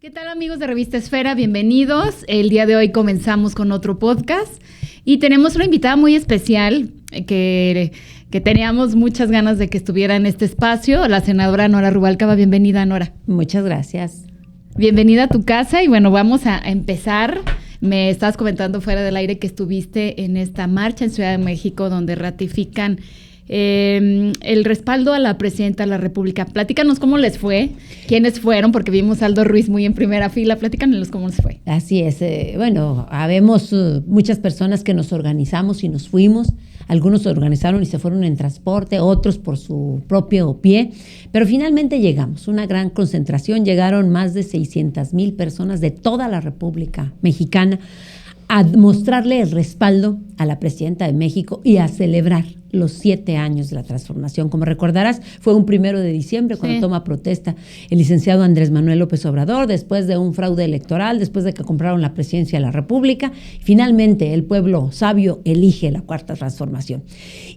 ¿Qué tal, amigos de Revista Esfera? Bienvenidos. El día de hoy comenzamos con otro podcast y tenemos una invitada muy especial que teníamos muchas ganas de que estuviera en este espacio, la senadora Nora Rubalcaba. Bienvenida, Nora. Muchas gracias. Bienvenida a tu casa y bueno, vamos a empezar. Me estabas comentando fuera del aire que estuviste en esta marcha en Ciudad de México donde ratifican el respaldo a la presidenta de la República. Platícanos cómo les fue, quiénes fueron, porque vimos a Aldo Ruiz muy en primera fila. Platícanos cómo les fue. Así es. Bueno, habemos muchas personas que nos organizamos y nos fuimos. Algunos se organizaron y se fueron en transporte, otros por su propio pie, pero finalmente llegamos. Una gran concentración, llegaron más de 600,000 personas de toda la República Mexicana a mostrarle el respaldo a la presidenta de México y a celebrar los 7 años de la transformación. Como recordarás, fue un 1 de diciembre cuando toma protesta el licenciado Andrés Manuel López Obrador, después de un fraude electoral, después de que compraron la presidencia de la República. Finalmente, el pueblo sabio elige la cuarta transformación.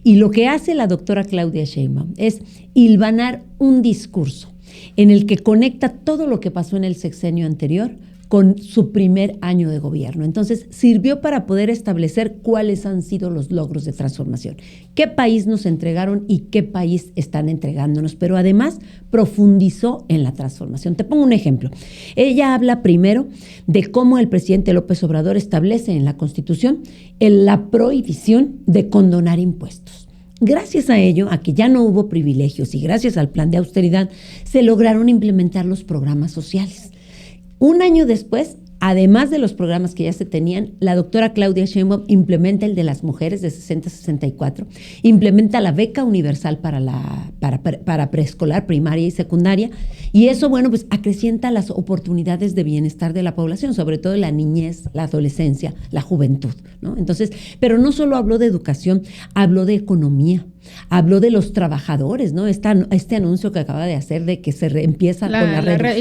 Y lo que hace la doctora Claudia Sheinbaum es hilvanar un discurso en el que conecta todo lo que pasó en el sexenio anterior con su primer año de gobierno. Entonces, sirvió para poder establecer cuáles han sido los logros de transformación, qué país nos entregaron y qué país están entregándonos, pero además profundizó en la transformación. Te pongo un ejemplo. Ella habla primero de cómo el presidente López Obrador establece en la Constitución la prohibición de condonar impuestos. Gracias a ello, a que ya no hubo privilegios y gracias al plan de austeridad, se lograron implementar los programas sociales. Un año después, además de los programas que ya se tenían, la doctora Claudia Sheinbaum implementa el de las mujeres de 60 a 64, implementa la beca universal para preescolar, primaria y secundaria, y eso, bueno, pues acrecienta las oportunidades de bienestar de la población, sobre todo la niñez, la adolescencia, la juventud, ¿no? Entonces, pero no solo habló de educación, habló de economía. Habló de los trabajadores, ¿no? Este anuncio que acaba de hacer de que se empieza con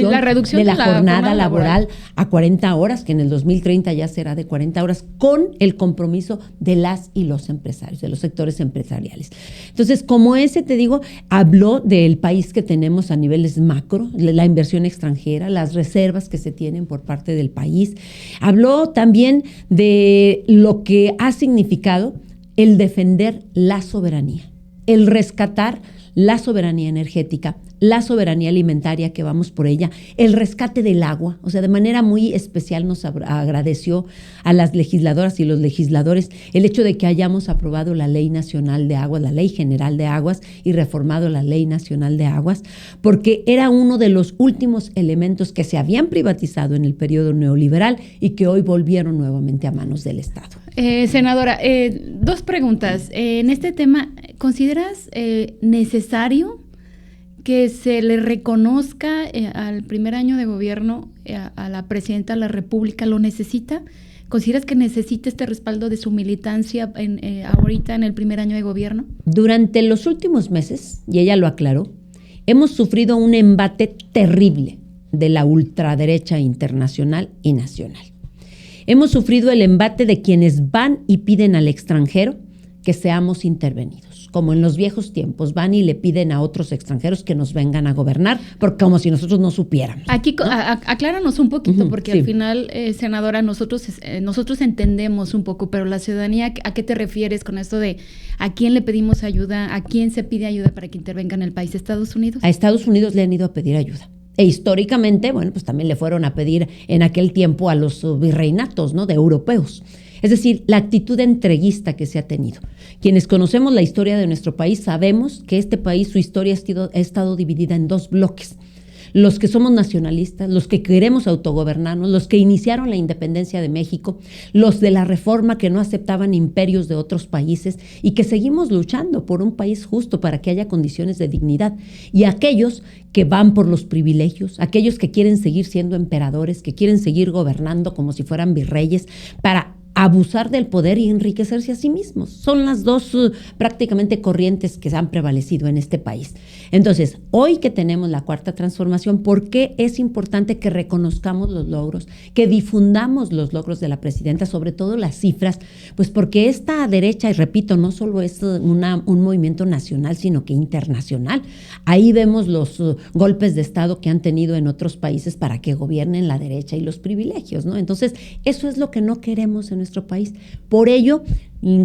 la reducción de la jornada laboral a 40 horas, que en el 2030 ya será de 40 horas, con el compromiso de las y los empresarios, de los sectores empresariales. Entonces, como ese, te digo, habló del país que tenemos a niveles macro, la inversión extranjera, las reservas que se tienen por parte del país. Habló también de lo que ha significado el defender la soberanía, el rescatar la soberanía energética, la soberanía alimentaria que vamos por ella, el rescate del agua. O sea, de manera muy especial nos agradeció a las legisladoras y los legisladores el hecho de que hayamos aprobado la Ley Nacional de Aguas, la Ley General de Aguas y reformado la Ley Nacional de Aguas, porque era uno de los últimos elementos que se habían privatizado en el periodo neoliberal y que hoy volvieron nuevamente a manos del Estado. Senadora, 2 preguntas. En este tema, ¿consideras necesario que se le reconozca al primer año de gobierno a la presidenta de la República? ¿Lo necesita? ¿Consideras que necesita este respaldo de su militancia ahorita en el primer año de gobierno? Durante los últimos meses, y ella lo aclaró, hemos sufrido un embate terrible de la ultraderecha internacional y nacional. Hemos sufrido el embate de quienes van y piden al extranjero que seamos intervenidos, como en los viejos tiempos, van y le piden a otros extranjeros que nos vengan a gobernar, porque como si nosotros no supiéramos. Aquí, ¿no? Acláranos un poquito, porque sí. Al final, senadora, nosotros entendemos un poco, pero la ciudadanía, ¿a qué te refieres con esto de a quién le pedimos ayuda, a quién se pide ayuda para que intervenga en el país? ¿Estados Unidos? A Estados Unidos le han ido a pedir ayuda. E históricamente, bueno, pues también le fueron a pedir en aquel tiempo a los virreinatos, ¿no?, de europeos. Es decir, la actitud entreguista que se ha tenido. Quienes conocemos la historia de nuestro país sabemos que este país, su historia ha estado dividida en 2 bloques. Los que somos nacionalistas, los que queremos autogobernarnos, los que iniciaron la independencia de México, los de la reforma que no aceptaban imperios de otros países y que seguimos luchando por un país justo para que haya condiciones de dignidad. Y aquellos que van por los privilegios, aquellos que quieren seguir siendo emperadores, que quieren seguir gobernando como si fueran virreyes, para abusar del poder y enriquecerse a sí mismos. Son las dos prácticamente corrientes que han prevalecido en este país. Entonces, hoy que tenemos la cuarta transformación, ¿por qué es importante que reconozcamos los logros, que difundamos los logros de la presidenta, sobre todo las cifras? Pues porque esta derecha, y repito, no solo es un movimiento nacional, sino que internacional. Ahí vemos los golpes de Estado que han tenido en otros países para que gobiernen la derecha y los privilegios, ¿no? Entonces, eso es lo que no queremos en nuestro país. Por ello,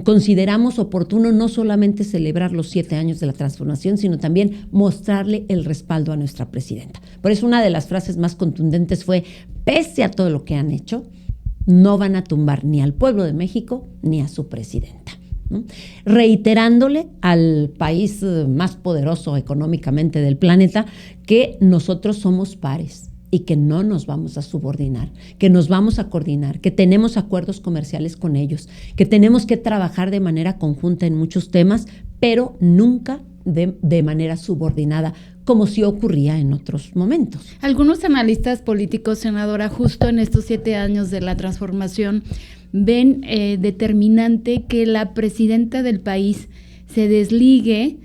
consideramos oportuno no solamente celebrar los 7 años de la transformación, sino también mostrarle el respaldo a nuestra presidenta. Por eso una de las frases más contundentes fue: pese a todo lo que han hecho, no van a tumbar ni al pueblo de México ni a su presidenta, ¿no? Reiterándole al país más poderoso económicamente del planeta que nosotros somos pares y que no nos vamos a subordinar, que nos vamos a coordinar, que tenemos acuerdos comerciales con ellos, que tenemos que trabajar de manera conjunta en muchos temas, pero nunca de manera subordinada, como sí ocurría en otros momentos. Algunos analistas políticos, senadora, justo en estos 7 años de la transformación, ven determinante que la presidenta del país se desligue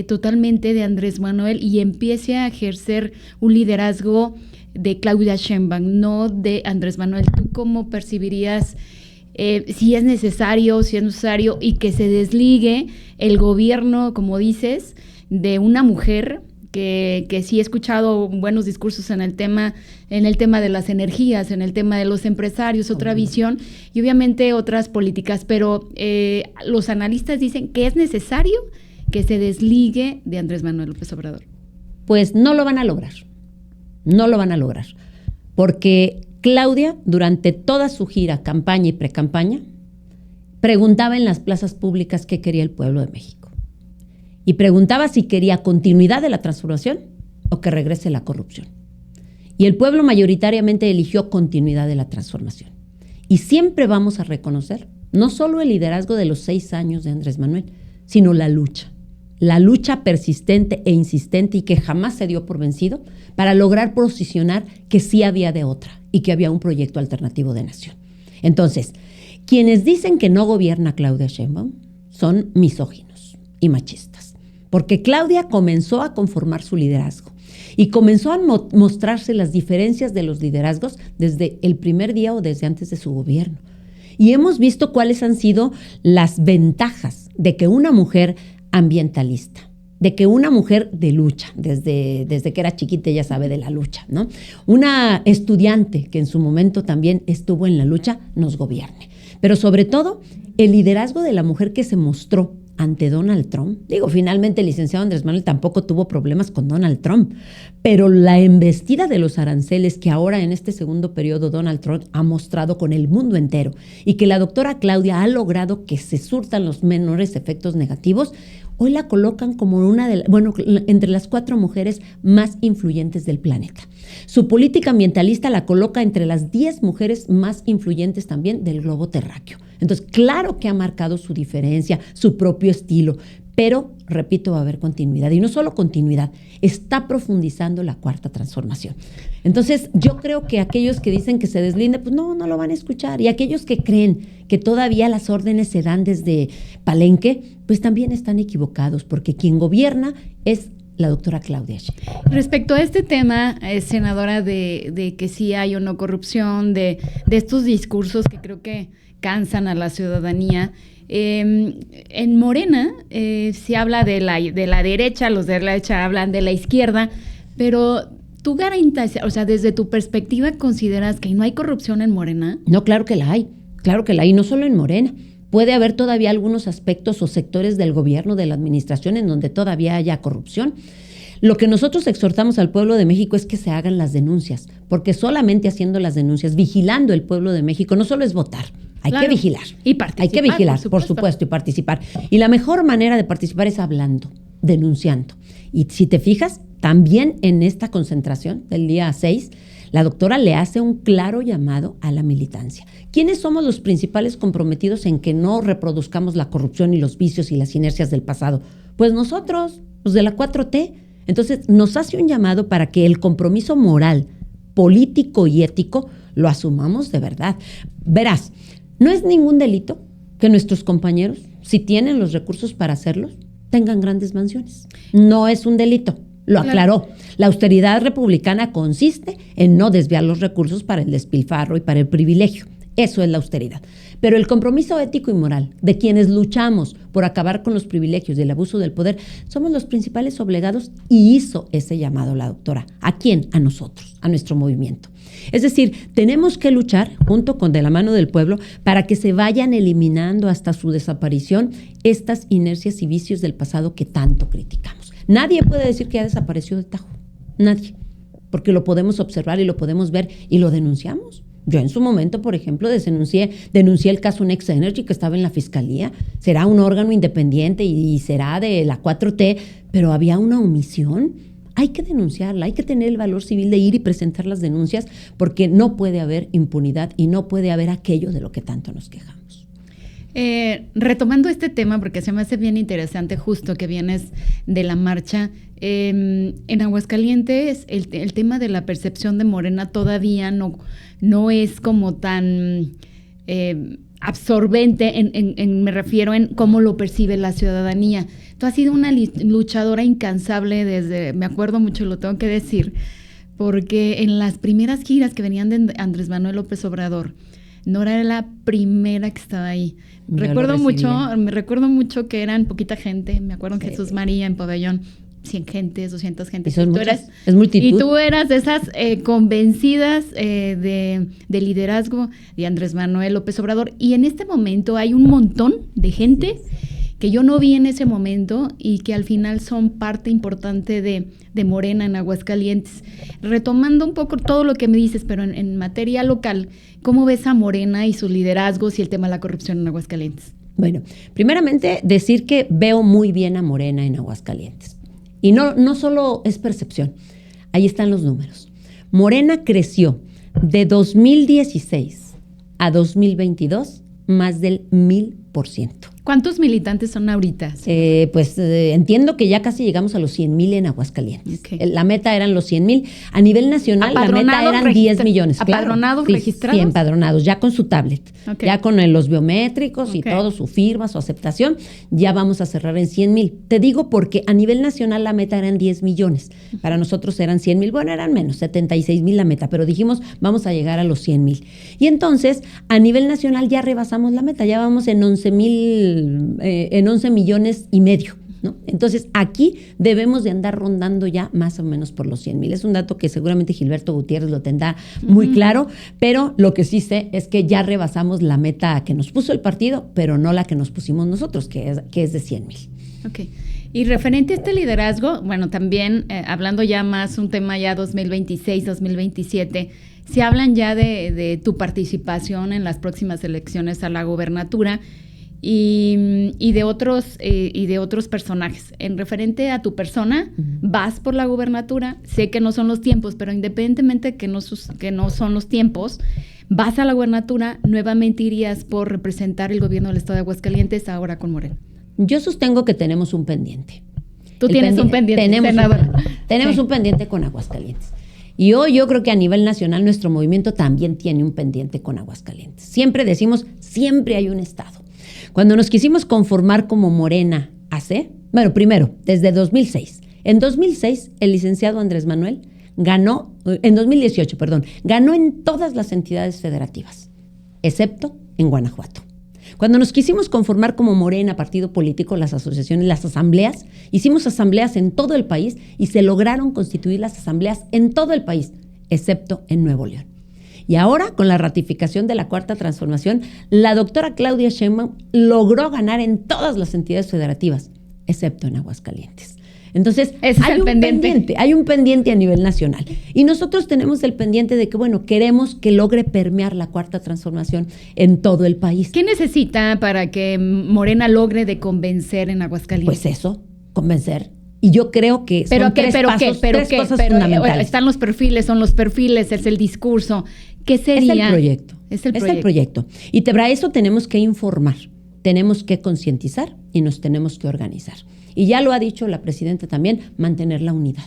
totalmente de Andrés Manuel y empiece a ejercer un liderazgo de Claudia Sheinbaum, no de Andrés Manuel. ¿Tú cómo percibirías si es necesario y que se desligue el gobierno, como dices, de una mujer que sí he escuchado buenos discursos en el tema de las energías, en el tema de los empresarios, otra visión y obviamente otras políticas, pero los analistas dicen que es necesario que se desligue de Andrés Manuel López Obrador? Pues no lo van a lograr. No lo van a lograr, porque Claudia, durante toda su gira, campaña y precampaña, preguntaba en las plazas públicas qué quería el pueblo de México. Y preguntaba si quería continuidad de la transformación o que regrese la corrupción. Y el pueblo mayoritariamente eligió continuidad de la transformación. Y siempre vamos a reconocer no solo el liderazgo de los 6 años de Andrés Manuel, sino la lucha persistente e insistente y que jamás se dio por vencido para lograr posicionar que sí había de otra y que había un proyecto alternativo de nación. Entonces, quienes dicen que no gobierna Claudia Sheinbaum son misóginos y machistas, porque Claudia comenzó a conformar su liderazgo y comenzó a mostrarse las diferencias de los liderazgos desde el primer día o desde antes de su gobierno. Y hemos visto cuáles han sido las ventajas de que una mujer ambientalista, de que una mujer de lucha, desde que era chiquita ella sabe de la lucha, ¿no? Una estudiante que en su momento también estuvo en la lucha, nos gobierne. Pero sobre todo, el liderazgo de la mujer que se mostró ante Donald Trump. Finalmente el licenciado Andrés Manuel tampoco tuvo problemas con Donald Trump, pero la embestida de los aranceles que ahora en este segundo periodo Donald Trump ha mostrado con el mundo entero y que la doctora Claudia ha logrado que se surtan los menores efectos negativos, hoy la colocan como entre las 4 mujeres más influyentes del planeta. Su política ambientalista la coloca entre las 10 mujeres más influyentes también del globo terráqueo. Entonces, claro que ha marcado su diferencia, su propio estilo, pero, repito, va a haber continuidad. Y no solo continuidad, está profundizando la cuarta transformación. Entonces, yo creo que aquellos que dicen que se deslinde, pues no lo van a escuchar. Y aquellos que creen que todavía las órdenes se dan desde Palenque, pues también están equivocados, porque quien gobierna es la doctora Claudia Sheinbaum. Respecto a este tema, senadora, de que sí hay o no corrupción, de estos discursos que creo que cansan a la ciudadanía, en Morena se habla de la derecha, los de la derecha hablan de la izquierda, pero tú, desde tu perspectiva, ¿consideras que no hay corrupción en Morena? No, claro que la hay, no solo en Morena. Puede haber todavía algunos aspectos o sectores del gobierno, de la administración, en donde todavía haya corrupción. Lo que nosotros exhortamos al pueblo de México es que se hagan las denuncias, porque solamente haciendo las denuncias, vigilando el pueblo de México, no solo es votar, hay que vigilar. Y participar. Hay que vigilar, por supuesto, y participar. Y la mejor manera de participar es hablando, denunciando. Y si te fijas, también en esta concentración del día 6, la doctora le hace un claro llamado a la militancia. ¿Quiénes somos los principales comprometidos en que no reproduzcamos la corrupción y los vicios y las inercias del pasado? Pues nosotros, los de la 4T. Entonces, nos hace un llamado para que el compromiso moral, político y ético lo asumamos de verdad. Verás, No es ningún delito que nuestros compañeros, si tienen los recursos para hacerlos, tengan grandes mansiones. No es un delito, lo aclaró. La austeridad republicana consiste en no desviar los recursos para el despilfarro y para el privilegio. Eso es la austeridad. Pero el compromiso ético y moral de quienes luchamos por acabar con los privilegios y el abuso del poder, somos los principales obligados, y hizo ese llamado la doctora. ¿A quién? A nosotros, a nuestro movimiento. Es decir, tenemos que luchar junto con de la mano del pueblo para que se vayan eliminando hasta su desaparición estas inercias y vicios del pasado que tanto criticamos. Nadie puede decir que ha desaparecido de tajo. Nadie. Porque lo podemos observar y lo podemos ver y lo denunciamos. Yo en su momento, por ejemplo, denuncié el caso Next Energy que estaba en la Fiscalía. Será un órgano independiente y será de la 4T, pero había una omisión. Hay que denunciarla, hay que tener el valor civil de ir y presentar las denuncias, porque no puede haber impunidad y no puede haber aquello de lo que tanto nos quejamos. Retomando este tema, porque se me hace bien interesante justo que vienes de la marcha, en Aguascalientes el tema de la percepción de Morena todavía no es como tan absorbente, me refiero en cómo lo percibe la ciudadanía. Tú has sido una luchadora incansable desde, me acuerdo mucho, lo tengo que decir, porque en las primeras giras que venían de Andrés Manuel López Obrador, Nora era la primera que estaba ahí. Me recuerdo mucho que eran poquita gente. Me acuerdo en Jesús María, en Pabellón, 100 gentes, 200 gentes. Es multitud. Y tú eras de esas convencidas de liderazgo de Andrés Manuel López Obrador. Y en este momento hay un montón de gente que yo no vi en ese momento y que al final son parte importante de Morena en Aguascalientes. Retomando un poco todo lo que me dices, pero en materia local, ¿cómo ves a Morena y sus liderazgos y el tema de la corrupción en Aguascalientes? Bueno, primeramente decir que veo muy bien a Morena en Aguascalientes. Y no solo es percepción, ahí están los números. Morena creció de 2016 a 2022 más del 1000%. ¿Cuántos militantes son ahorita? Entiendo que ya casi llegamos a los 100,000 en Aguascalientes. Okay. La meta eran los 100,000. A nivel nacional, la meta eran 10 millones. ¿Apadronados registrados? Sí, empadronados, ya con su tablet. Okay. Ya con los biométricos y todo, su firma, su aceptación, ya vamos a cerrar en 100,000. Te digo porque a nivel nacional la meta eran 10 millones. Para nosotros eran 100,000. Bueno, eran menos, 76,000 la meta, pero dijimos, vamos a llegar a los 100,000. Y entonces, a nivel nacional ya rebasamos la meta, ya vamos en 11 millones y medio, ¿no? Entonces, aquí debemos de andar rondando ya más o menos por los 100,000. Es un dato que seguramente Gilberto Gutiérrez lo tendrá muy claro, pero lo que sí sé es que ya rebasamos la meta que nos puso el partido, pero no la que nos pusimos nosotros, que es de 100,000. Ok. Y referente a este liderazgo, bueno, también hablando ya más un tema ya 2026, 2027, se hablan ya de tu participación en las próximas elecciones a la gobernatura y de otros personajes. En referente a tu persona, vas por la gubernatura, sé que no son los tiempos, pero independientemente que no son los tiempos, vas a la gubernatura, nuevamente irías por representar el gobierno del estado de Aguascalientes ahora con Morena. Yo sostengo que tenemos un pendiente. Tú tienes un pendiente, tenemos un pendiente con Aguascalientes. Y hoy yo creo que a nivel nacional nuestro movimiento también tiene un pendiente con Aguascalientes. Siempre decimos, siempre hay un estado. Cuando nos quisimos conformar como Morena primero, desde 2006. En 2006, el licenciado Andrés Manuel ganó en todas las entidades federativas, excepto en Guanajuato. Cuando nos quisimos conformar como Morena, partido político, las asociaciones, las asambleas, hicimos asambleas en todo el país y se lograron constituir las asambleas en todo el país, excepto en Nuevo León. Y ahora, con la ratificación de la Cuarta Transformación, la doctora Claudia Sheinbaum logró ganar en todas las entidades federativas, excepto en Aguascalientes. Entonces, hay un pendiente a nivel nacional. Y nosotros tenemos el pendiente de que, queremos que logre permear la Cuarta Transformación en todo el país. ¿Qué necesita para que Morena logre de convencer en Aguascalientes? Pues eso, convencer. Y yo creo que son tres cosas fundamentales. Están los perfiles, es el discurso. ¿Qué sería? Es el proyecto. Y para eso tenemos que informar, tenemos que concientizar y nos tenemos que organizar. Y ya lo ha dicho la presidenta también, mantener la unidad.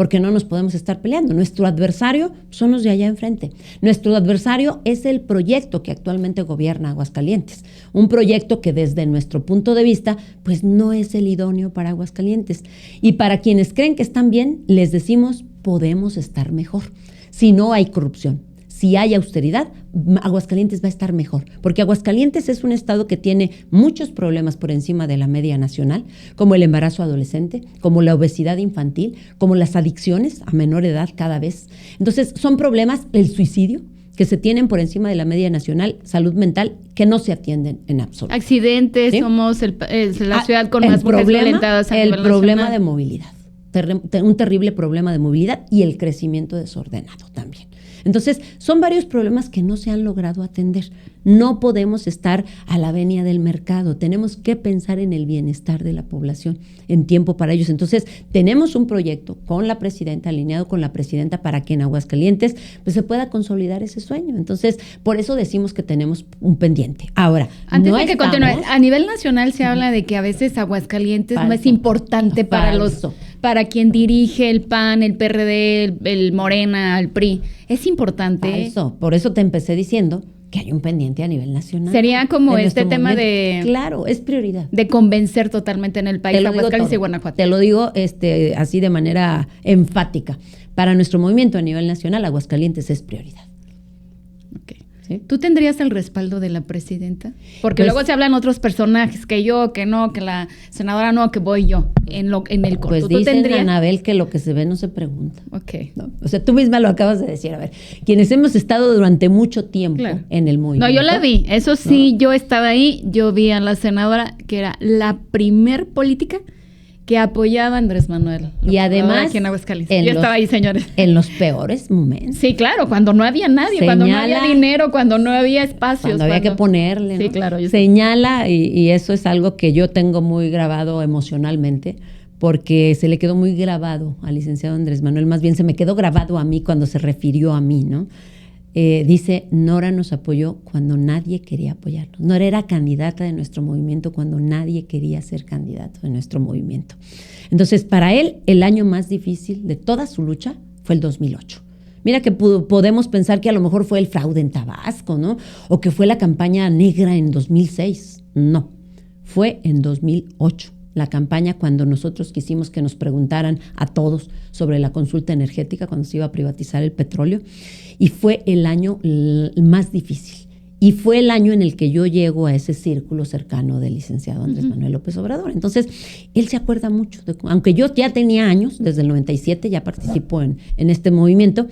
porque no nos podemos estar peleando. Nuestro adversario son los de allá enfrente. Nuestro adversario es el proyecto que actualmente gobierna Aguascalientes. Un proyecto que desde nuestro punto de vista, pues no es el idóneo para Aguascalientes. Y para quienes creen que están bien, les decimos, podemos estar mejor. Si no hay corrupción, si hay austeridad, Aguascalientes va a estar mejor, porque Aguascalientes es un estado que tiene muchos problemas por encima de la media nacional, como el embarazo adolescente, como la obesidad infantil, como las adicciones a menor edad cada vez. Entonces, son problemas, el suicidio, que se tienen por encima de la media nacional, salud mental, que no se atienden en absoluto. Accidentes, ¿sí? Somos la ciudad con más mujeres violentadas a nivel nacional. El problema de movilidad, un terrible problema de movilidad y el crecimiento desordenado también. Entonces, son varios problemas que no se han logrado atender. No podemos estar a la venia del mercado. Tenemos que pensar en el bienestar de la población en tiempo para ellos. Entonces, tenemos un proyecto con la presidenta, alineado con la presidenta, para que en Aguascalientes pues, se pueda consolidar ese sueño. Entonces, por eso decimos que tenemos un pendiente. Ahora, antes de que continúe, a nivel nacional se habla de que a veces Aguascalientes no es importante para quien dirige el PAN, el PRD, el Morena, el PRI. Es importante. Por eso te empecé diciendo que hay un pendiente a nivel nacional. Sería como este tema de... Claro, es prioridad. De convencer totalmente en el país a Aguascalientes y Guanajuato. Te lo digo así de manera enfática. Para nuestro movimiento a nivel nacional, Aguascalientes es prioridad. Ok. ¿Sí? ¿Tú tendrías el respaldo de la presidenta? Porque luego se hablan otros personajes, que yo, que no, que la senadora no, que voy yo, en el corto. Pues dicen, Anabel, que lo que se ve no se pregunta. Ok. ¿No? O sea, tú misma lo acabas de decir. A ver, quienes hemos estado durante mucho tiempo en el movimiento. No, yo la vi. Eso sí, yo estaba ahí, yo vi a la senadora, que era la primer política que apoyaba a Andrés Manuel. Y además, aquí en Aguascalientes. Yo estaba ahí, señores. En los peores momentos. Sí, claro, cuando no había nadie, cuando no había dinero, cuando no había espacios. Cuando había que ponerle, ¿no? Sí, claro. Señala, y eso es algo que yo tengo muy grabado emocionalmente, porque se le quedó muy grabado al licenciado Andrés Manuel, más bien se me quedó grabado a mí cuando se refirió a mí, ¿no? Dice, Nora nos apoyó cuando nadie quería apoyarnos. Nora era candidata de nuestro movimiento cuando nadie quería ser candidato de nuestro movimiento. Entonces, para él, el año más difícil de toda su lucha fue el 2008. Mira que podemos pensar que a lo mejor fue el fraude en Tabasco, ¿no? O que fue la campaña negra en 2006. No, fue en 2008. La campaña cuando nosotros quisimos que nos preguntaran a todos sobre la consulta energética, cuando se iba a privatizar el petróleo, y fue el año más difícil. Y fue el año en el que yo llego a ese círculo cercano del licenciado Andrés Manuel López Obrador. Entonces, él se acuerda mucho, aunque yo ya tenía años, desde el 97 ya participo en este movimiento,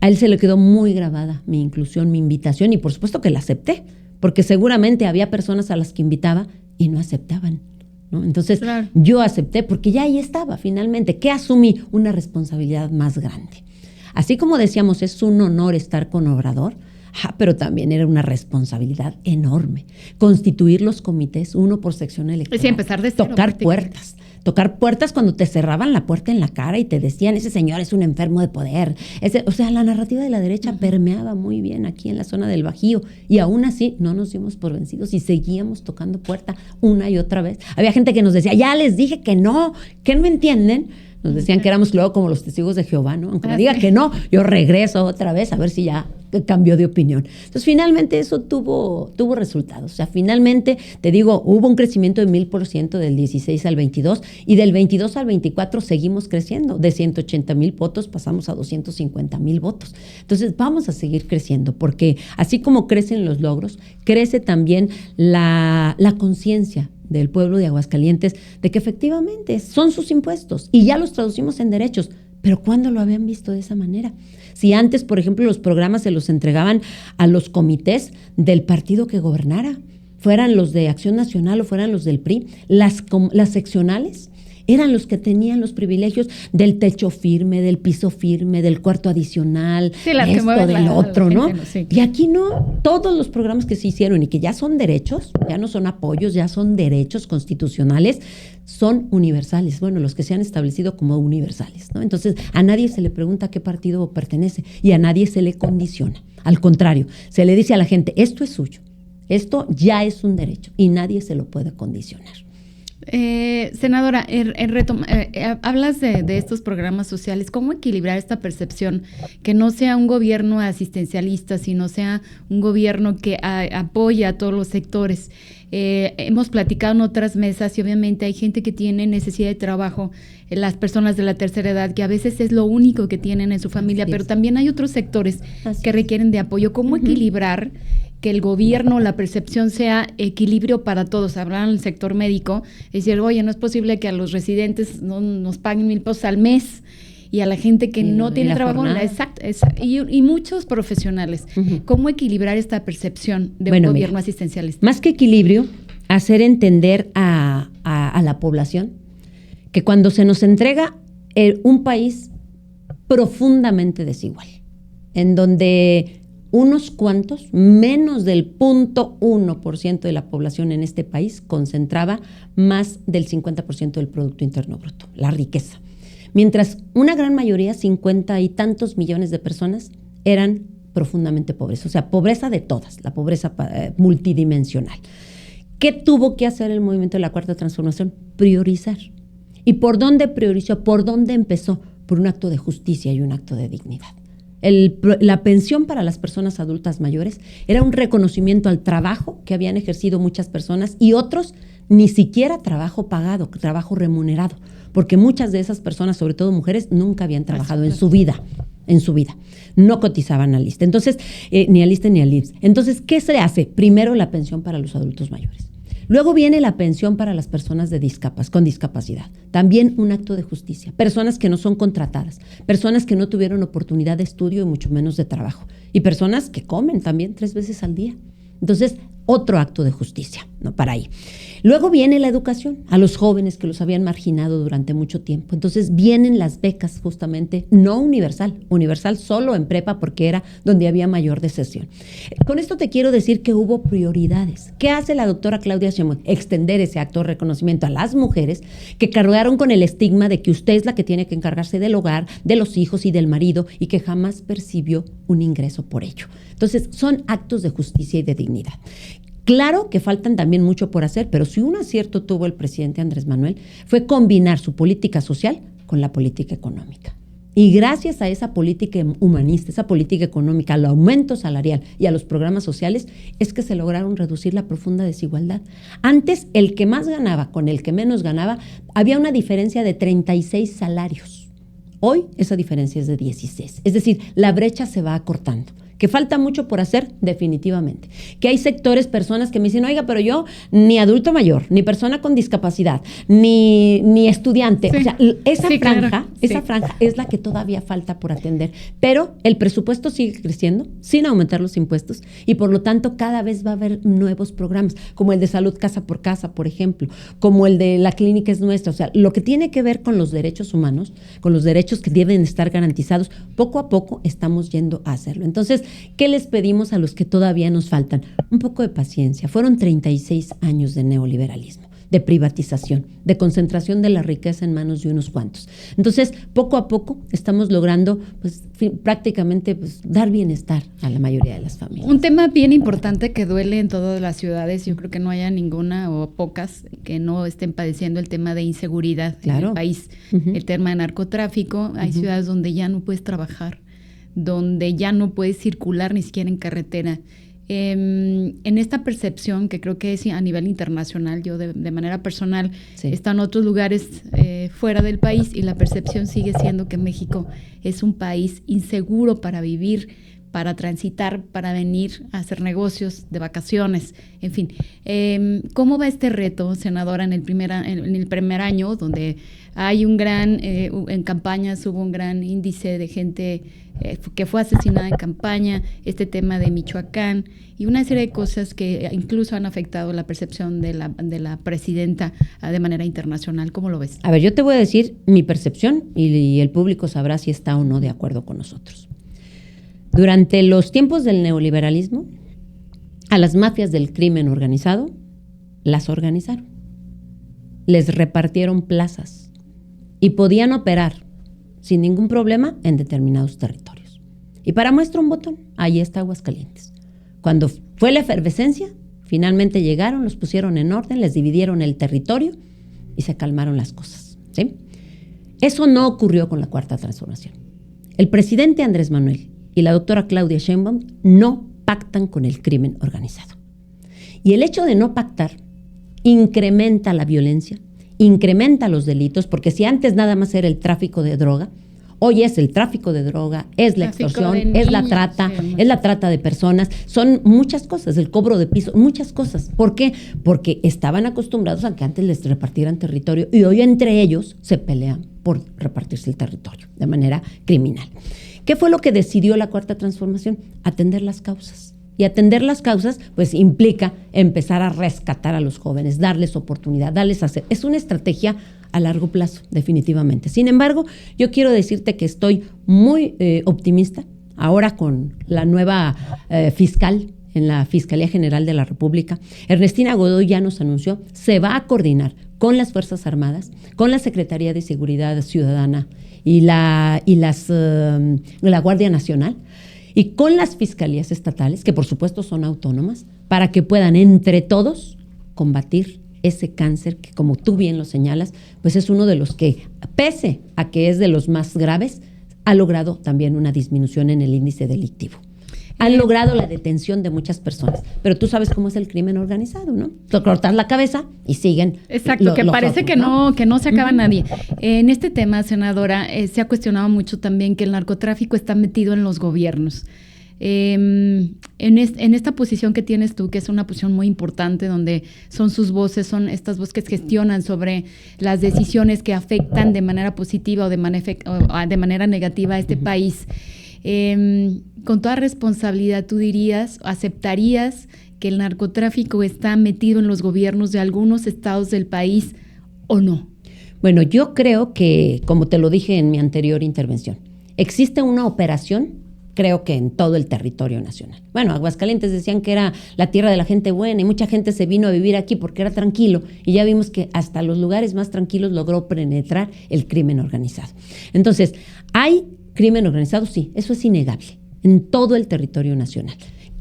a él se le quedó muy grabada mi inclusión, mi invitación, y por supuesto que la acepté, porque seguramente había personas a las que invitaba y no aceptaban, ¿no? Entonces, yo acepté porque ya ahí estaba finalmente, que asumí una responsabilidad más grande. Así como decíamos, es un honor estar con Obrador, pero también era una responsabilidad enorme. Constituir los comités, uno por sección electoral. Sí, empezar de cero, tocar puertas cuando te cerraban la puerta en la cara y te decían, ese señor es un enfermo de poder. O sea, la narrativa de la derecha permeaba muy bien aquí en la zona del Bajío, y aún así no nos dimos por vencidos y seguíamos tocando puerta una y otra vez. Había gente que nos decía, ya les dije que no entienden. Nos decían que éramos luego como los testigos de Jehová, ¿no? Aunque me diga que no, yo regreso otra vez a ver si ya cambió de opinión. Entonces, finalmente eso tuvo resultados. O sea, finalmente, te digo, hubo un crecimiento de 1000% del 16 al 22, y del 22 al 24 seguimos creciendo. De 180,000 votos pasamos a 250,000 votos. Entonces, vamos a seguir creciendo, porque así como crecen los logros, crece también la conciencia del pueblo de Aguascalientes de que efectivamente son sus impuestos y ya los traducimos en derechos. Pero ¿cuándo lo habían visto de esa manera? Si antes, por ejemplo, los programas se los entregaban a los comités del partido que gobernara, fueran los de Acción Nacional o fueran los del PRI, las seccionales eran los que tenían los privilegios del techo firme, del piso firme, del cuarto adicional, esto, del otro, ¿no? Sí. Y aquí no, todos los programas que se hicieron y que ya son derechos, ya no son apoyos, ya son derechos constitucionales, son universales. Bueno, los que se han establecido como universales, ¿no? Entonces, a nadie se le pregunta a qué partido pertenece y a nadie se le condiciona. Al contrario, se le dice a la gente, esto es suyo, esto ya es un derecho y nadie se lo puede condicionar. Senadora, hablas de estos programas sociales. ¿Cómo equilibrar esta percepción? Que no sea un gobierno asistencialista, sino sea un gobierno que apoya a todos los sectores. Hemos platicado en otras mesas y obviamente hay gente que tiene necesidad de trabajo, las personas de la tercera edad, que a veces es lo único que tienen en su familia, pero también hay otros sectores que requieren de apoyo. ¿Cómo equilibrar que el gobierno, la percepción sea equilibrio para todos? Hablar del sector médico, es decir, oye, no es posible que a los residentes no nos paguen 1,000 pesos al mes y a la gente que no tiene trabajo, y muchos profesionales. ¿Cómo equilibrar esta percepción de un gobierno asistencialista? Más que equilibrio, hacer entender a la población que cuando se nos entrega un país profundamente desigual, en donde unos cuantos, menos del 0.1% de la población en este país concentraba más del 50% del Producto Interno Bruto, la riqueza. Mientras una gran mayoría, 50 y tantos millones de personas, eran profundamente pobres. O sea, pobreza de todas, la pobreza multidimensional. ¿Qué tuvo que hacer el movimiento de la Cuarta Transformación? Priorizar. ¿Y por dónde priorizó? ¿Por dónde empezó? Por un acto de justicia y un acto de dignidad. La pensión para las personas adultas mayores era un reconocimiento al trabajo que habían ejercido muchas personas y otros ni siquiera trabajo pagado, trabajo remunerado, porque muchas de esas personas, sobre todo mujeres, nunca habían trabajado en su vida. No cotizaban al ISSSTE. Entonces, ni al ISSSTE ni al IMSS. Entonces, ¿qué se hace? Primero la pensión para los adultos mayores. Luego viene la pensión para las personas con discapacidad. También un acto de justicia. Personas que no son contratadas, personas que no tuvieron oportunidad de estudio y mucho menos de trabajo. Y personas que comen también 3 veces al día. Entonces, otro acto de justicia, ¿no? Para ahí. Luego viene la educación a los jóvenes que los habían marginado durante mucho tiempo. Entonces vienen las becas justamente, no universal solo en prepa porque era donde había mayor deserción. Con esto te quiero decir que hubo prioridades. ¿Qué hace la doctora Claudia Sheinbaum? Extender ese acto de reconocimiento a las mujeres que cargaron con el estigma de que usted es la que tiene que encargarse del hogar, de los hijos y del marido y que jamás percibió un ingreso por ello. Entonces son actos de justicia y de dignidad. Claro que faltan también mucho por hacer, pero si un acierto tuvo el presidente Andrés Manuel fue combinar su política social con la política económica. Y gracias a esa política humanista, esa política económica, al aumento salarial y a los programas sociales, es que se lograron reducir la profunda desigualdad. Antes, el que más ganaba con el que menos ganaba, había una diferencia de 36 salarios. Hoy esa diferencia es de 16. Es decir, la brecha se va acortando. ¿Que falta mucho por hacer? Definitivamente. Que hay sectores, personas que me dicen, oiga, pero yo ni adulto mayor, ni persona con discapacidad, ni estudiante. Sí. O sea, esa franja es la que todavía falta por atender. Pero el presupuesto sigue creciendo sin aumentar los impuestos y por lo tanto cada vez va a haber nuevos programas, como el de salud casa por casa, por ejemplo, como el de la clínica es nuestra. O sea, lo que tiene que ver con los derechos humanos, con los derechos que deben estar garantizados, poco a poco estamos yendo a hacerlo. Entonces, ¿qué les pedimos a los que todavía nos faltan? Un poco de paciencia. Fueron 36 años de neoliberalismo, de privatización, de concentración de la riqueza en manos de unos cuantos. Entonces, poco a poco estamos logrando prácticamente dar bienestar a la mayoría de las familias. Un tema bien importante que duele en todas las ciudades, yo creo que no haya ninguna o pocas que no estén padeciendo el tema de inseguridad en el país. El tema de narcotráfico, hay ciudades donde ya no puedes trabajar, donde ya no puedes circular ni siquiera en carretera. En esta percepción que creo que es a nivel internacional, yo de manera personal he estado en otros lugares fuera del país y la percepción sigue siendo que México es un país inseguro para vivir, para transitar, para venir a hacer negocios, de vacaciones, en fin. ¿Cómo va este reto, senadora, en el primer año, donde hay un gran, en campañas hubo un gran índice de gente que fue asesinada en campaña, este tema de Michoacán y una serie de cosas que incluso han afectado la percepción de la presidenta de manera internacional? ¿Cómo lo ves? A ver, yo te voy a decir mi percepción y el público sabrá si está o no de acuerdo con nosotros. Durante los tiempos del neoliberalismo, a las mafias del crimen organizado las organizaron. Les repartieron plazas y podían operar sin ningún problema en determinados territorios. Y para muestra un botón, ahí está Aguascalientes. Cuando fue la efervescencia, finalmente llegaron, los pusieron en orden, les dividieron el territorio y se calmaron las cosas, ¿sí? Eso no ocurrió con la Cuarta Transformación. El presidente Andrés Manuel y la doctora Claudia Sheinbaum no pactan con el crimen organizado. Y el hecho de no pactar incrementa la violencia, incrementa los delitos, porque si antes nada más era el tráfico de droga, hoy es el tráfico de droga, es la extorsión, es la trata, es la trata de personas, son muchas cosas, el cobro de piso, muchas cosas. ¿Por qué? Porque estaban acostumbrados a que antes les repartieran territorio y hoy entre ellos se pelean por repartirse el territorio de manera criminal. ¿Qué fue lo que decidió la Cuarta Transformación? Atender las causas. Y atender las causas, pues implica empezar a rescatar a los jóvenes, darles oportunidad, darles hacer. Es una estrategia a largo plazo, definitivamente. Sin embargo, yo quiero decirte que estoy muy optimista ahora con la nueva fiscal en la Fiscalía General de la República. Ernestina Godoy ya nos anunció, se va a coordinar con las Fuerzas Armadas, con la Secretaría de Seguridad Ciudadana y la Guardia Nacional, y con las fiscalías estatales, que por supuesto son autónomas, para que puedan entre todos combatir ese cáncer que, como tú bien lo señalas, pues es uno de los que, pese a que es de los más graves, ha logrado también una disminución en el índice delictivo. Han logrado la detención de muchas personas, pero tú sabes cómo es el crimen organizado, ¿no? Cortar la cabeza y siguen. Exacto, que parece otros, que no se acaba nadie. En este tema, senadora, se ha cuestionado mucho también que el narcotráfico está metido en los gobiernos. En esta posición que tienes tú, que es una posición muy importante, donde son sus voces, son estas voces que gestionan sobre las decisiones que afectan de manera positiva o de manera negativa a este país. Con toda responsabilidad, ¿tú aceptarías que el narcotráfico está metido en los gobiernos de algunos estados del país o no? Bueno, yo creo que, como te lo dije en mi anterior intervención, existe una operación, creo que en todo el territorio nacional. Bueno, Aguascalientes decían que era la tierra de la gente buena y mucha gente se vino a vivir aquí porque era tranquilo, y ya vimos que hasta los lugares más tranquilos logró penetrar el crimen organizado. Entonces, ¿hay crimen organizado? Sí, eso es innegable en todo el territorio nacional,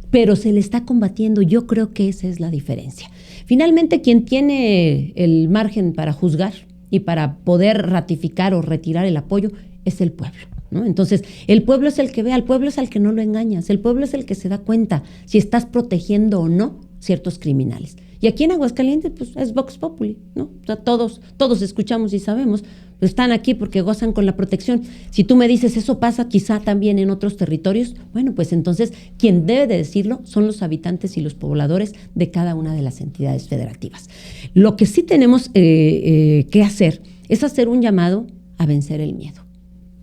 pero se le está combatiendo. Yo creo que esa es la diferencia. Finalmente, quien tiene el margen para juzgar y para poder ratificar o retirar el apoyo es el pueblo, ¿no? Entonces, el pueblo es el que ve, al pueblo es al que no lo engañas, el pueblo es el que se da cuenta si estás protegiendo o no ciertos criminales. Y aquí en Aguascalientes, pues es Vox Populi, ¿no? O sea, todos escuchamos y sabemos, pues están aquí porque gozan con la protección. Si tú me dices, eso pasa quizá también en otros territorios, bueno, pues entonces quien debe de decirlo son los habitantes y los pobladores de cada una de las entidades federativas. Lo que sí tenemos que hacer es hacer un llamado a vencer el miedo,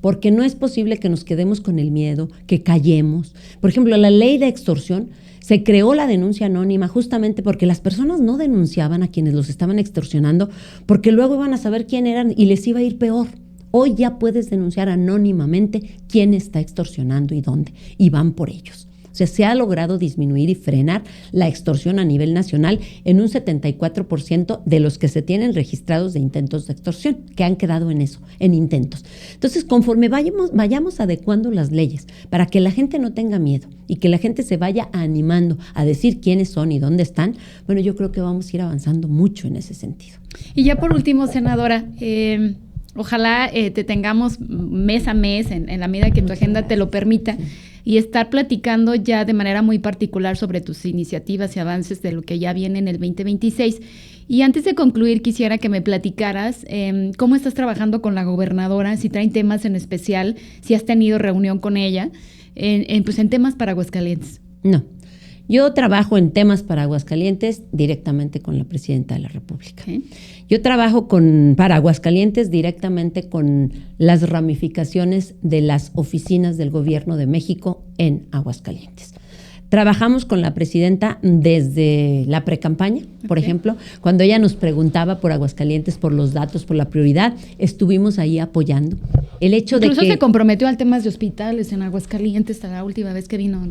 porque no es posible que nos quedemos con el miedo, que callemos. Por ejemplo, la ley de extorsión, se creó la denuncia anónima justamente porque las personas no denunciaban a quienes los estaban extorsionando, porque luego iban a saber quién eran y les iba a ir peor. Hoy ya puedes denunciar anónimamente quién está extorsionando y dónde, y van por ellos. O sea, se ha logrado disminuir y frenar la extorsión a nivel nacional en un 74% de los que se tienen registrados de intentos de extorsión, que han quedado en eso, en intentos. Entonces, conforme vayamos adecuando las leyes para que la gente no tenga miedo y que la gente se vaya animando a decir quiénes son y dónde están, bueno, yo creo que vamos a ir avanzando mucho en ese sentido. Y ya por último, senadora, ojalá te tengamos mes a mes, en la medida que tu agenda te lo permita, y estar platicando ya de manera muy particular sobre tus iniciativas y avances de lo que ya viene en el 2026. Y antes de concluir, quisiera que me platicaras cómo estás trabajando con la gobernadora, si traen temas en especial, si has tenido reunión con ella, en temas para Aguascalientes. No. Yo trabajo en temas para Aguascalientes directamente con la presidenta de la República. ¿Okay? Yo trabajo para Aguascalientes directamente con las ramificaciones de las oficinas del Gobierno de México en Aguascalientes. Trabajamos con la presidenta desde la precampaña, por ejemplo, cuando ella nos preguntaba por Aguascalientes, por los datos, por la prioridad, estuvimos ahí apoyando. El hecho Incluso de que se comprometió al tema de hospitales en Aguascalientes hasta la última vez que vino.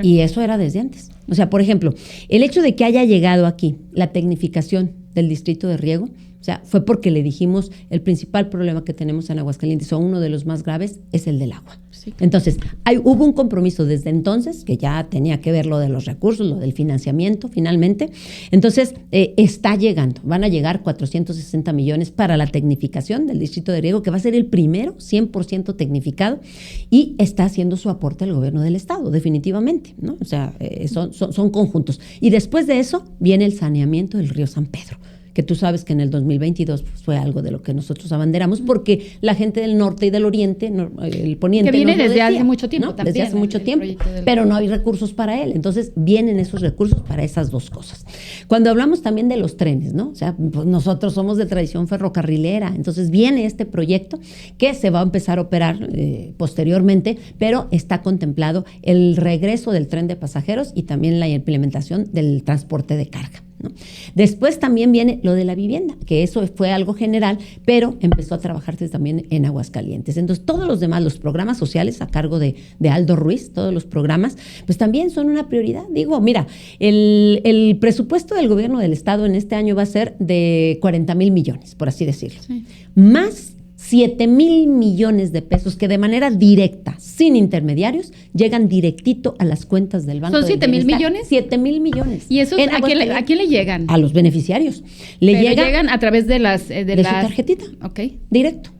Y eso era desde antes. O sea, por ejemplo, el hecho de que haya llegado aquí la tecnificación del distrito de riego, O sea, fue porque le dijimos, el principal problema que tenemos en Aguascalientes, o uno de los más graves, es el del agua. Sí. Entonces, hubo un compromiso desde entonces, que ya tenía que ver lo de los recursos, lo del financiamiento, finalmente. Entonces, está llegando. Van a llegar 460 millones para la tecnificación del distrito de riego, que va a ser el primero 100% tecnificado, y está haciendo su aporte al gobierno del estado, definitivamente, ¿no? O sea, son conjuntos. Y después de eso viene el saneamiento del río San Pedro, que tú sabes que en el 2022 pues, fue algo de lo que nosotros abanderamos, porque la gente del norte y del oriente, el poniente, que viene desde hace mucho tiempo, ¿no? también. Desde hace mucho tiempo, pero no hay recursos para él. Entonces vienen esos recursos para esas dos cosas. Cuando hablamos también de los trenes, ¿no? O sea, pues nosotros somos de tradición ferrocarrilera, entonces viene este proyecto que se va a empezar a operar posteriormente, pero está contemplado el regreso del tren de pasajeros y también la implementación del transporte de carga, ¿no? Después también viene lo de la vivienda, que eso fue algo general, pero empezó a trabajarse también en Aguascalientes. Entonces, todos los demás, los programas sociales a cargo de Aldo Ruiz, todos los programas, pues también son una prioridad. Digo, mira, el presupuesto del gobierno del estado en este año va a ser de 40,000 millones, por así decirlo. Sí. Más 7,000 millones de pesos que de manera directa, sin intermediarios, llegan directito a las cuentas del Banco. ¿Son 7,000 millones? 7,000 millones. ¿Y esos a quién le llegan? A los beneficiarios. Llegan a través de las... de su tarjetita. Ok. Directo.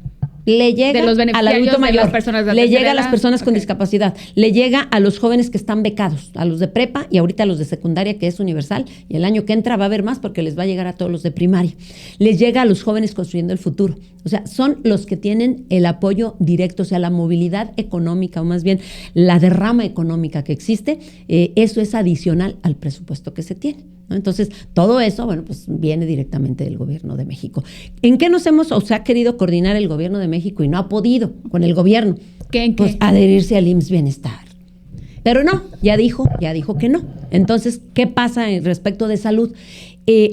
Le llega de los beneficiarios, al adulto mayor, de las personas de le llega a las personas con okay. discapacidad, le llega a los jóvenes que están becados, a los de prepa y ahorita a los de secundaria, que es universal, y el año que entra va a haber más porque les va a llegar a todos los de primaria. Les llega a los jóvenes construyendo el futuro. O sea, son los que tienen el apoyo directo, o sea, la movilidad económica, o más bien la derrama económica que existe, eso es adicional al presupuesto que se tiene, ¿no? Entonces, todo eso, bueno, pues viene directamente del gobierno de México. ¿En qué nos hemos, o sea, ha querido coordinar el gobierno de México y no ha podido con el gobierno? ¿Qué? Pues adherirse al IMSS Bienestar. Pero no, ya dijo que no. Entonces, ¿qué pasa en respecto de salud?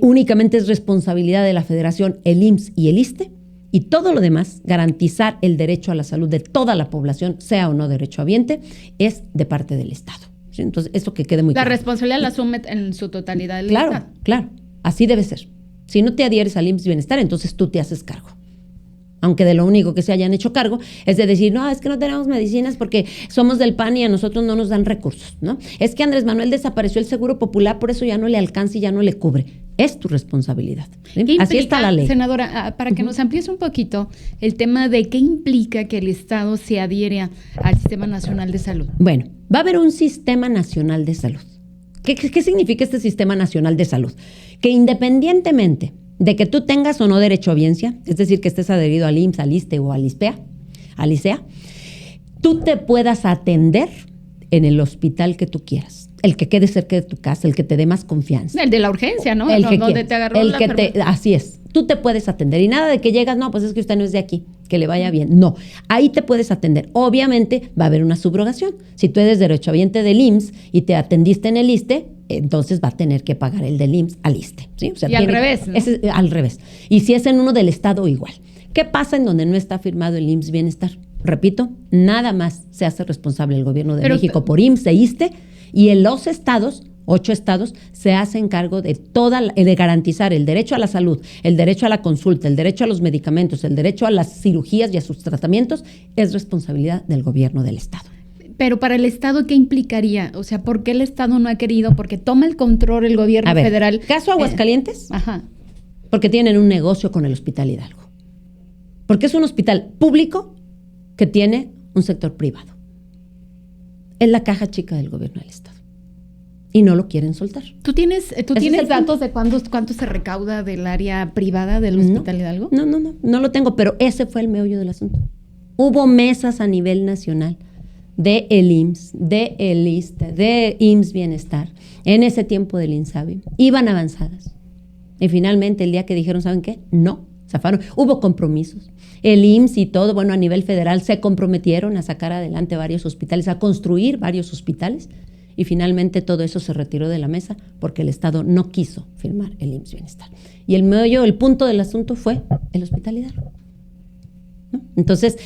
Únicamente es responsabilidad de la Federación, el IMSS y el ISSSTE, y todo lo demás, garantizar el derecho a la salud de toda la población, sea o no derechohabiente, es de parte del Estado. ¿Sí? Entonces, esto que quede muy claro. La responsabilidad la asume en su totalidad el Estado. Estado. Claro, así debe ser. Si no te adhieres al IMSS Bienestar, entonces tú te haces cargo. Aunque de lo único que se hayan hecho cargo es de decir, no, es que no tenemos medicinas porque somos del PAN y a nosotros no nos dan recursos, ¿no? Es que Andrés Manuel desapareció el Seguro Popular, por eso ya no le alcanza y ya no le cubre. Es tu responsabilidad. ¿Sí? Así está la ley. Senadora, para que nos amplíes un poquito el tema de qué implica que el Estado se adhiera al Sistema Nacional de Salud. Bueno, va a haber un Sistema Nacional de Salud. ¿Qué significa este Sistema Nacional de Salud? Que independientemente de que tú tengas o no derechohabiencia, es decir, que estés adherido al IMSS, al ISSSTE o al ISEA, tú te puedas atender en el hospital que tú quieras, el que quede cerca de tu casa, el que te dé más confianza. El de la urgencia, ¿no? El que donde te agarró la así es. Tú te puedes atender y nada de que llegas, no, pues es que usted no es de aquí, que le vaya bien. No, ahí te puedes atender. Obviamente va a haber una subrogación. Si tú eres derechohabiente del IMSS y te atendiste en el ISSSTE, entonces va a tener que pagar el del IMSS al ISSSTE, ¿sí? O sea, y al revés, ¿no? Al revés. Y si es en uno del Estado, igual. ¿Qué pasa en donde no está firmado el IMSS Bienestar? Repito, nada más se hace responsable el gobierno de México por IMSS e ISSSTE, y en los estados, 8 estados, se hacen cargo de de garantizar el derecho a la salud, el derecho a la consulta, el derecho a los medicamentos, el derecho a las cirugías y a sus tratamientos, es responsabilidad del gobierno del estado. Pero para el Estado, ¿qué implicaría? O sea, ¿por qué el Estado no ha querido? Porque toma el control el gobierno federal. ¿Caso Aguascalientes? Ajá. Porque tienen un negocio con el Hospital Hidalgo. Porque es un hospital público que tiene un sector privado. Es la caja chica del gobierno del Estado. Y no lo quieren soltar. ¿Tú tienes datos de cuánto se recauda del área privada del Hospital Hidalgo? No lo tengo, pero ese fue el meollo del asunto. Hubo mesas a nivel nacional de el IMSS, de el ISSSTE, de IMSS Bienestar, en ese tiempo del INSABI, iban avanzadas. Y finalmente el día que dijeron, ¿saben qué? No, zafaron. Hubo compromisos. El IMSS y todo, bueno, a nivel federal se comprometieron a sacar adelante varios hospitales, a construir varios hospitales, y finalmente todo eso se retiró de la mesa porque el Estado no quiso firmar el IMSS Bienestar. Y el meollo, el punto del asunto fue el Hospital Hidalgo. ¿No? Entonces,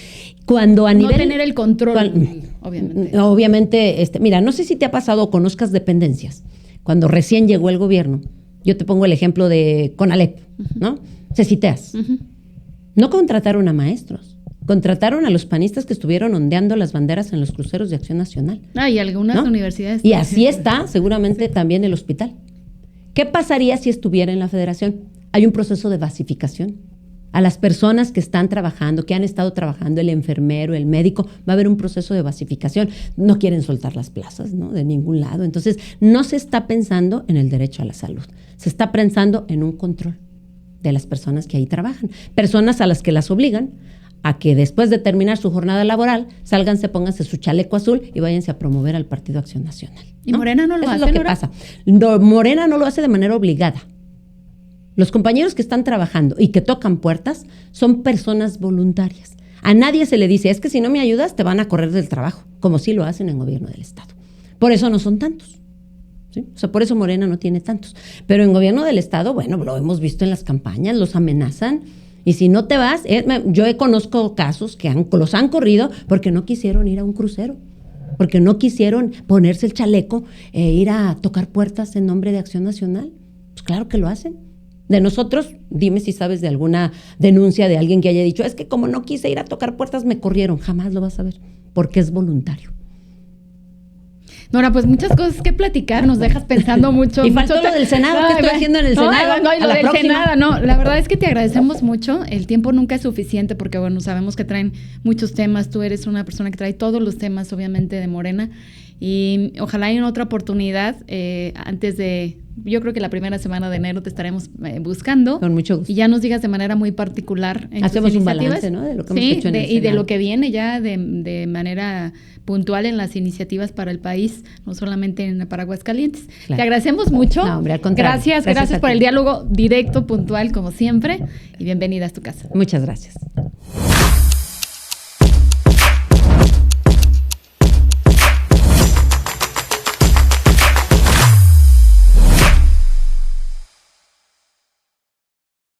cuando a nivel... No tener el control, obviamente. Obviamente, mira, no sé si te ha pasado o conozcas dependencias. Cuando recién llegó el gobierno, Yo te pongo el ejemplo de Conalep, ¿no? Ceciteas. No contrataron a maestros, contrataron a los panistas que estuvieron ondeando las banderas en los cruceros de Acción Nacional. Y algunas universidades. Y así está seguramente también el hospital. ¿Qué pasaría si estuviera en la federación? Hay un proceso de basificación. A las personas que están trabajando, que han estado trabajando, el enfermero, el médico, va a haber un proceso de basificación. No quieren soltar las plazas, ¿no? De ningún lado. Entonces, no se está pensando en el derecho a la salud. Se está pensando en un control de las personas que ahí trabajan. Personas a las que las obligan a que después de terminar su jornada laboral, sálganse, pónganse su chaleco azul y váyanse a promover al Partido Acción Nacional, ¿no? ¿Y Morena no lo hace? Eso es lo que pasa. No, Morena no lo hace de manera obligada. Los compañeros que están trabajando y que tocan puertas son personas voluntarias. A nadie se le dice, es que si no me ayudas te van a correr del trabajo, como sí lo hacen en gobierno del Estado. Por eso no son tantos, ¿sí? O sea, por eso Morena no tiene tantos. Pero en gobierno del Estado, bueno, lo hemos visto en las campañas, los amenazan. Y si no te vas, yo conozco casos que los han corrido porque no quisieron ir a un crucero, porque no quisieron ponerse el chaleco e ir a tocar puertas en nombre de Acción Nacional. Pues claro que lo hacen. De nosotros, dime si sabes de alguna denuncia de alguien que haya dicho, es que como no quise ir a tocar puertas me corrieron. Jamás lo vas a ver, porque es voluntario. Nora, pues muchas cosas que platicar, nos dejas pensando mucho. Y faltó lo del Senado, ¿qué estoy haciendo en el Senado? No, lo del Senado, no. La verdad es que te agradecemos mucho. El tiempo nunca es suficiente porque, bueno, sabemos que traen muchos temas. Tú eres una persona que trae todos los temas, obviamente, de Morena. Y ojalá haya otra oportunidad antes de... Yo creo que la primera semana de enero te estaremos buscando. Con mucho gusto. Y ya nos digas de manera muy particular. Hacemos un balance, ¿no? De lo que hemos hecho en el Senado. Y de lo que viene ya de manera puntual en las iniciativas para el país, no solamente para Aguascalientes. Claro. Te agradecemos mucho. No, hombre, al contrario. Gracias por el diálogo directo, puntual, como siempre. Y bienvenida a tu casa. Muchas gracias.